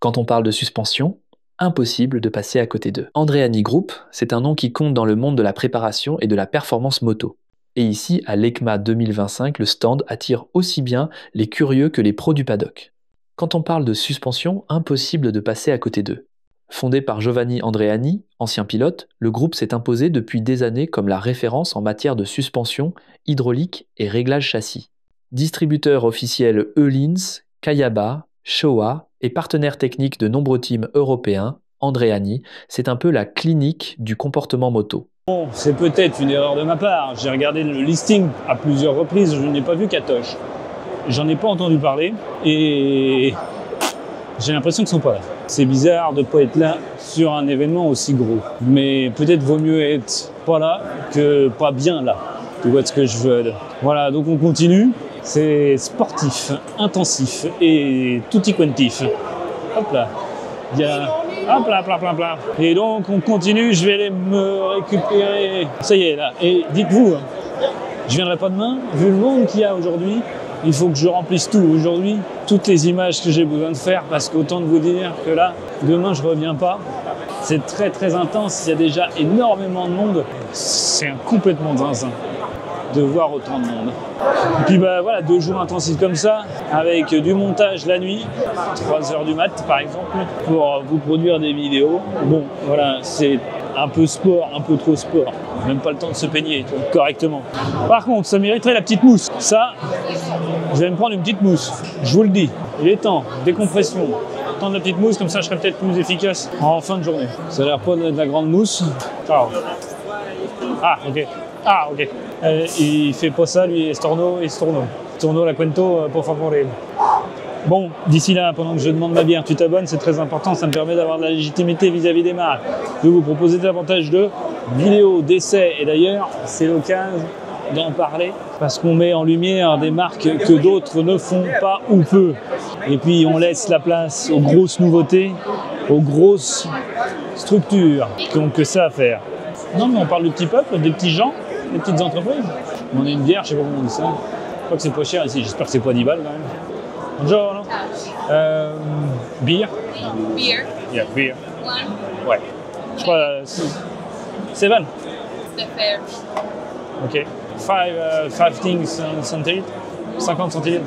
Quand on parle de suspension, impossible de passer à côté d'eux. Andreani Group, c'est un nom qui compte dans le monde de la préparation et de la performance moto. Et ici, à l'EICMA 2025, le stand attire aussi bien les curieux que les pros du paddock. Quand on parle de suspension, impossible de passer à côté d'eux. Fondé par Giovanni Andreani, ancien pilote, le groupe s'est imposé depuis des années comme la référence en matière de suspension, hydraulique et réglage châssis. Distributeur officiel Öhlins, Kayaba, Showa et partenaire technique de nombreux teams européens, Andreani, c'est un peu la clinique du comportement moto. Bon, c'est peut-être une erreur de ma part. J'ai regardé le listing à plusieurs reprises, je n'ai pas vu Katoche. J'en ai pas entendu parler et j'ai l'impression qu'ils sont pas là. C'est bizarre de ne pas être là sur un événement aussi gros. Mais peut-être vaut mieux être pas là que pas bien là. Tu vois ce que je veux dire. Voilà, donc on continue. C'est sportif, intensif et tutti quantif. Hop là. Il y a... Hop là, plein. Et donc on continue, je vais aller me récupérer. Ça y est là. Et dites-vous, je viendrai pas demain, vu le monde qu'il y a aujourd'hui. Il faut que je remplisse tout aujourd'hui, toutes les images que j'ai besoin de faire, parce qu'autant de vous dire que là, demain je reviens pas. C'est très intense, il y a déjà énormément de monde. C'est complètement zinzin de voir autant de monde. Et puis bah voilà, 2 jours intensifs comme ça, avec du montage la nuit, 3 heures du mat par exemple, pour vous produire des vidéos. Bon, voilà, c'est un peu sport, un peu trop sport. Même pas le temps de se peigner correctement. Par contre, ça mériterait la petite mousse. Ça, je vais me prendre une petite mousse. Je vous le dis, il est temps, décompression. Temps de la petite mousse, comme ça je serai peut-être plus efficace en fin de journée. Ça a l'air pas de la grande mousse. Ciao. Ah, ok. Il fait pas ça, lui, Estorno. Estorno la Cuento, pour favore. Bon, d'ici là, pendant que je demande ma bière, tu t'abonnes, c'est très important, ça me permet d'avoir de la légitimité vis-à-vis des marques, de vous proposer davantage de vidéos, d'essais, et d'ailleurs, c'est l'occasion d'en parler, parce qu'on met en lumière des marques que d'autres ne font pas ou peu. Et puis on laisse la place aux grosses nouveautés, aux grosses structures qui n'ont que ça à faire. Non, mais on parle du petit peuple, des petits gens, des petites entreprises. On a une bière, je sais pas comment on dit ça. Je crois que c'est pas cher ici, j'espère que c'est pas 10 balles quand même. Buongiorno. Beer. Beer. Yeah, beer. One. Ouais. Je crois 7. The fair. Ok. 15 centilitres. 50 centilitres.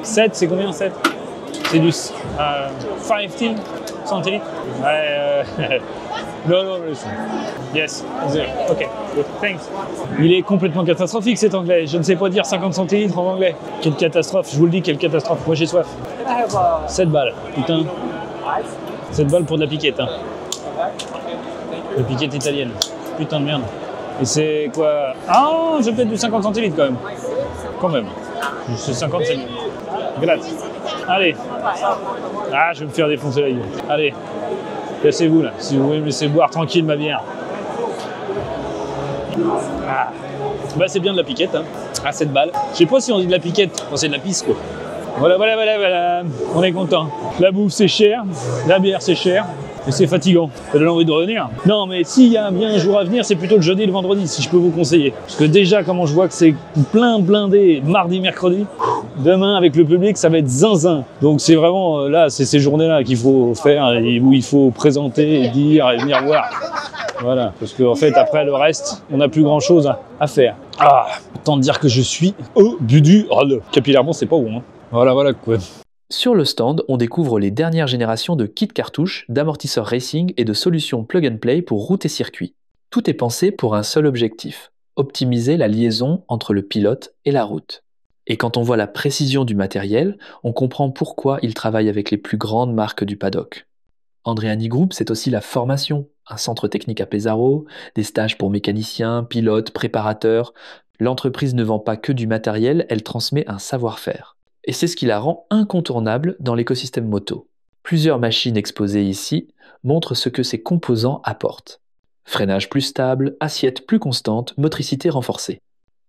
7, c'est combien 7? C'est du 15 centilitres. Ouais. No, listen. Yes. Ok. Good. Thanks. Il est complètement catastrophique cet anglais. Je ne sais pas dire 50 centilitres en anglais. Quelle catastrophe. Je vous le dis, quelle catastrophe. Moi j'ai soif. 7 balles. Putain. 7 balles pour de la piquette. Hein. La piquette italienne. Putain de merde. Et c'est quoi? Ah, j'ai peut-être du 50 centilitres quand même. Quand même. C'est 50 centilitres. Grazie. Allez. Ah, je vais me faire défoncer la gueule. Allez. Cassez-vous là, si vous voulez me laisser boire tranquille ma bière. Ah. Bah c'est bien de la piquette, hein. À 7 balles. Je sais pas si on dit de la piquette, enfin, c'est de la pisse quoi. Voilà. On est content. La bouffe c'est cher, la bière c'est cher. Et c'est fatigant, ça donne envie de revenir. Non mais s'il y a bien un jour à venir, c'est plutôt le jeudi et le vendredi, si je peux vous conseiller. Parce que déjà, comment je vois que c'est plein blindé mardi, mercredi, demain avec le public, ça va être zinzin. Donc c'est vraiment, là, c'est ces journées-là qu'il faut faire, et où il faut présenter, et dire, et venir voir. Voilà, parce qu'en fait, après le reste, on n'a plus grand-chose à faire. Ah, autant dire que je suis au but du rôle. Capillairement, c'est pas bon. Hein. Voilà quoi. Sur le stand, on découvre les dernières générations de kits cartouches, d'amortisseurs racing et de solutions plug and play pour route et circuit. Tout est pensé pour un seul objectif, optimiser la liaison entre le pilote et la route. Et quand on voit la précision du matériel, on comprend pourquoi ils travaillent avec les plus grandes marques du paddock. Andreani Group, c'est aussi la formation, un centre technique à Pesaro, des stages pour mécaniciens, pilotes, préparateurs. L'entreprise ne vend pas que du matériel, elle transmet un savoir-faire. Et c'est ce qui la rend incontournable dans l'écosystème moto. Plusieurs machines exposées ici montrent ce que ces composants apportent. Freinage plus stable, assiette plus constante, motricité renforcée.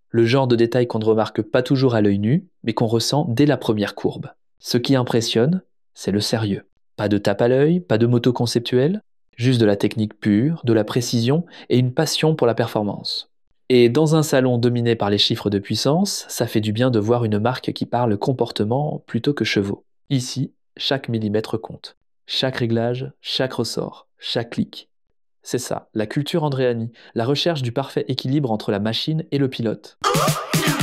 Le genre de détail qu'on ne remarque pas toujours à l'œil nu, mais qu'on ressent dès la première courbe. Ce qui impressionne, c'est le sérieux. Pas de tape à l'œil, pas de moto conceptuelle, juste de la technique pure, de la précision et une passion pour la performance. Et dans un salon dominé par les chiffres de puissance, ça fait du bien de voir une marque qui parle comportement plutôt que chevaux. Ici, chaque millimètre compte. Chaque réglage, chaque ressort, chaque clic. C'est ça, la culture Andréani, la recherche du parfait équilibre entre la machine et le pilote.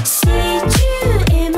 Si tu es